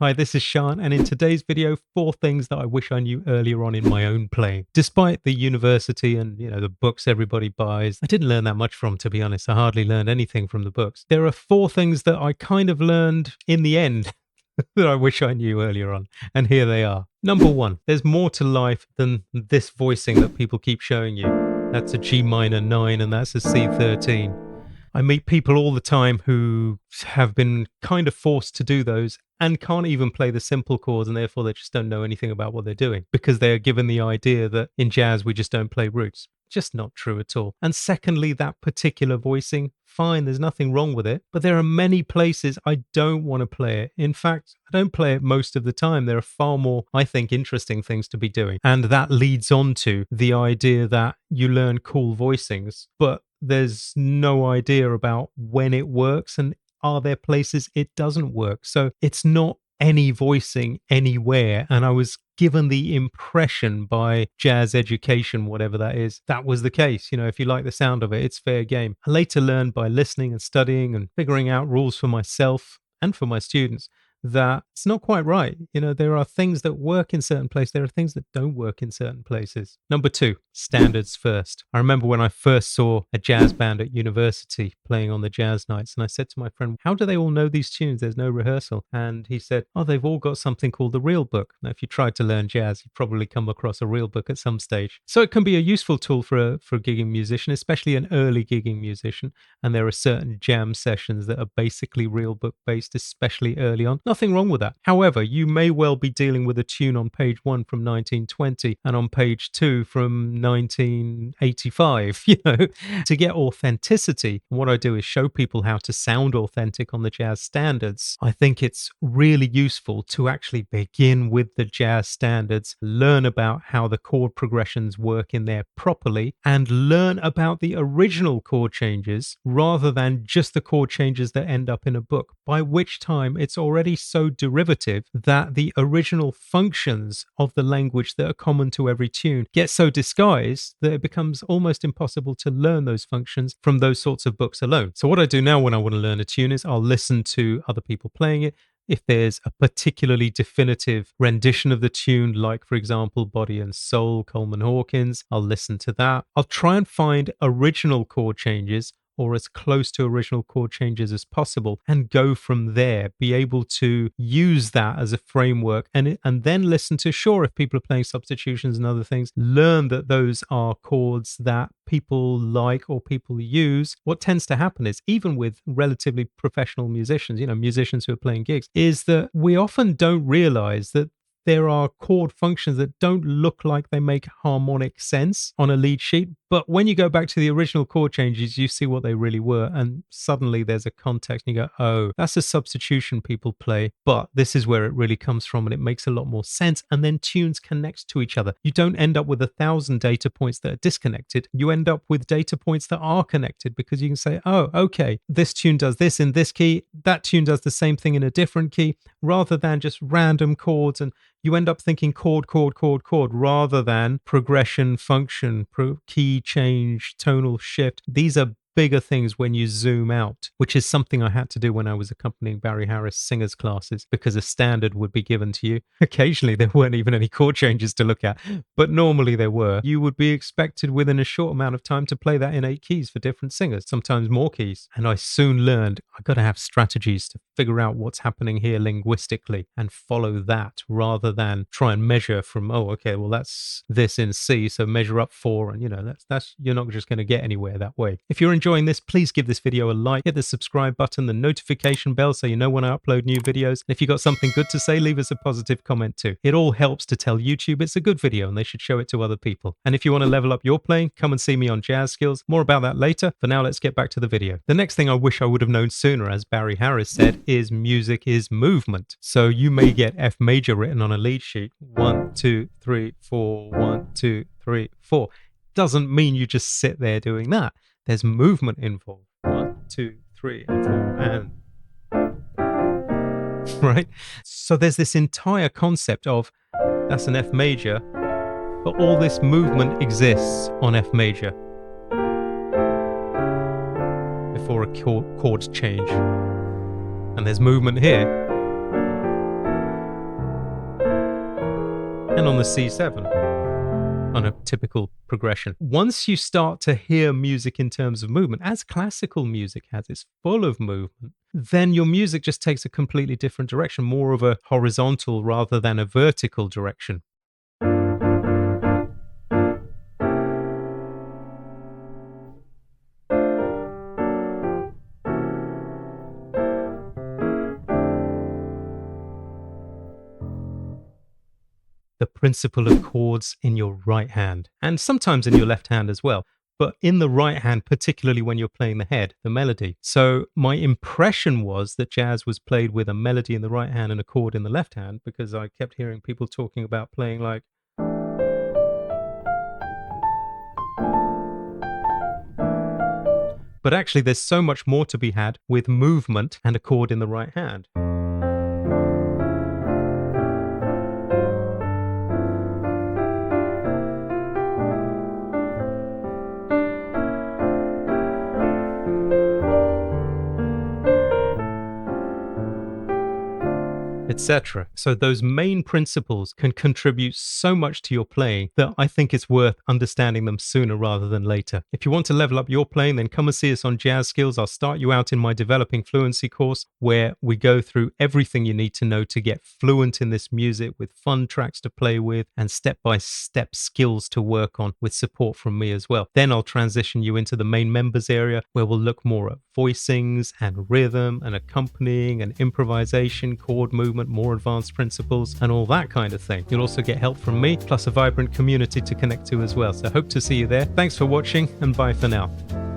Hi, this is Sean, and in today's video, 4 things that I wish I knew earlier on in my own playing. Despite the university and, the books everybody buys, I didn't learn that much from, to be honest. I hardly learned anything from the books. There are 4 things that I kind of learned in the end that I wish I knew earlier on, and here they are. Number 1, there's more to life than this voicing that people keep showing you. That's a G minor 9 and that's a C13. I meet people all the time who have been kind of forced to do those and can't even play the simple chords, and therefore they just don't know anything about what they're doing because they are given the idea that in jazz we just don't play roots. Just not true at all. And secondly, that particular voicing, fine, there's nothing wrong with it, but there are many places I don't want to play it. In fact, I don't play it most of the time. There are far more, I think, interesting things to be doing. And that leads on to the idea that you learn cool voicings, but there's no idea about when it works and are there places it doesn't work. So it's not any voicing anywhere. And I was given the impression by jazz education, whatever that is, that was the case. If you like the sound of it, it's fair game. I later learned by listening and studying and figuring out rules for myself and for my students that it's not quite right. There are things that work in certain places. There are things that don't work in certain places. Number 2, standards first. I remember when I first saw a jazz band at university playing on the jazz nights, and I said to my friend, how do they all know these tunes? There's no rehearsal. And he said, oh, they've all got something called the real book. Now, if you tried to learn jazz, you'd probably come across a real book at some stage. So it can be a useful tool for a gigging musician, especially an early gigging musician. And there are certain jam sessions that are basically real book based, especially early on. Nothing wrong with that. However, you may well be dealing with a tune on page 1 from 1920 and on page 2 from 1985, to get authenticity. What I do is show people how to sound authentic on the jazz standards. I think it's really useful to actually begin with the jazz standards, learn about how the chord progressions work in there properly, and learn about the original chord changes rather than just the chord changes that end up in a book, by which time it's already so derivative that the original functions of the language that are common to every tune get so disguised that it becomes almost impossible to learn those functions from those sorts of books alone. So what I do now when I want to learn a tune is I'll listen to other people playing it. If there's a particularly definitive rendition of the tune, like, for example, Body and Soul, Coleman Hawkins, I'll listen to that. I'll try and find original chord changes or as close to original chord changes as possible and go from there, be able to use that as a framework and then listen to, sure, if people are playing substitutions and other things, learn that those are chords that people like or people use. What tends to happen is, even with relatively professional musicians, musicians who are playing gigs, is that we often don't realize that there are chord functions that don't look like they make harmonic sense on a lead sheet. But when you go back to the original chord changes, you see what they really were. And suddenly there's a context and you go, oh, that's a substitution people play. But this is where it really comes from and it makes a lot more sense. And then tunes connect to each other. You don't end up with 1,000 data points that are disconnected. You end up with data points that are connected because you can say, oh, okay, this tune does this in this key. That tune does the same thing in a different key, rather than just random chords. And you end up thinking chord, rather than progression, function, key change, tonal shift. These are bigger things when you zoom out, which is something I had to do when I was accompanying Barry Harris singers classes, because a standard would be given to you. Occasionally there weren't even any chord changes to look at, but normally there were. You would be expected within a short amount of time to play that in 8 keys for different singers, sometimes more keys. And I soon learned I've got to have strategies to figure out what's happening here linguistically and follow that, rather than try and measure from, oh, okay, well, that's this in C, so measure up 4, and that's you're not just going to get anywhere that way. If you're enjoying this, please give this video a like, hit the subscribe button, the notification bell so you know when I upload new videos. And if you've got something good to say, leave us a positive comment too. It all helps to tell YouTube it's a good video and they should show it to other people. And if you want to level up your playing, come and see me on JazzSkills. More about that later. For now, let's get back to the video. The next thing I wish I would have known sooner, as Barry Harris said, is music is movement. So you may get F major written on a lead sheet. 1, 2, 3, 4, 1, 2, 3, 4. Doesn't mean you just sit there doing that. There's movement involved. 1, 2, 3, and 4, and right? So there's this entire concept of that's an F major, but all this movement exists on F major before a chord change. And there's movement here. and on the C7 on a typical progression. Once you start to hear music in terms of movement, as classical music has, it's full of movement, then your music just takes a completely different direction, more of a horizontal rather than a vertical direction. The principle of chords in your right hand, and sometimes in your left hand as well, but in the right hand, particularly when you're playing the head, the melody. So my impression was that jazz was played with a melody in the right hand and a chord in the left hand, because I kept hearing people talking about playing like. But actually, there's so much more to be had with movement and a chord in the right hand. Etc. So those main principles can contribute so much to your playing that I think it's worth understanding them sooner rather than later. If you want to level up your playing, then come and see us on JazzSkills. I'll start you out in my Developing Fluency course, where we go through everything you need to know to get fluent in this music, with fun tracks to play with and step-by-step skills to work on, with support from me as well. Then I'll transition you into the main members area, where we'll look more at voicings and rhythm and accompanying and improvisation, chord movement, more advanced principles, and all that kind of thing. You'll also get help from me, plus a vibrant community to connect to as well. So hope to see you there. Thanks for watching, and bye for now.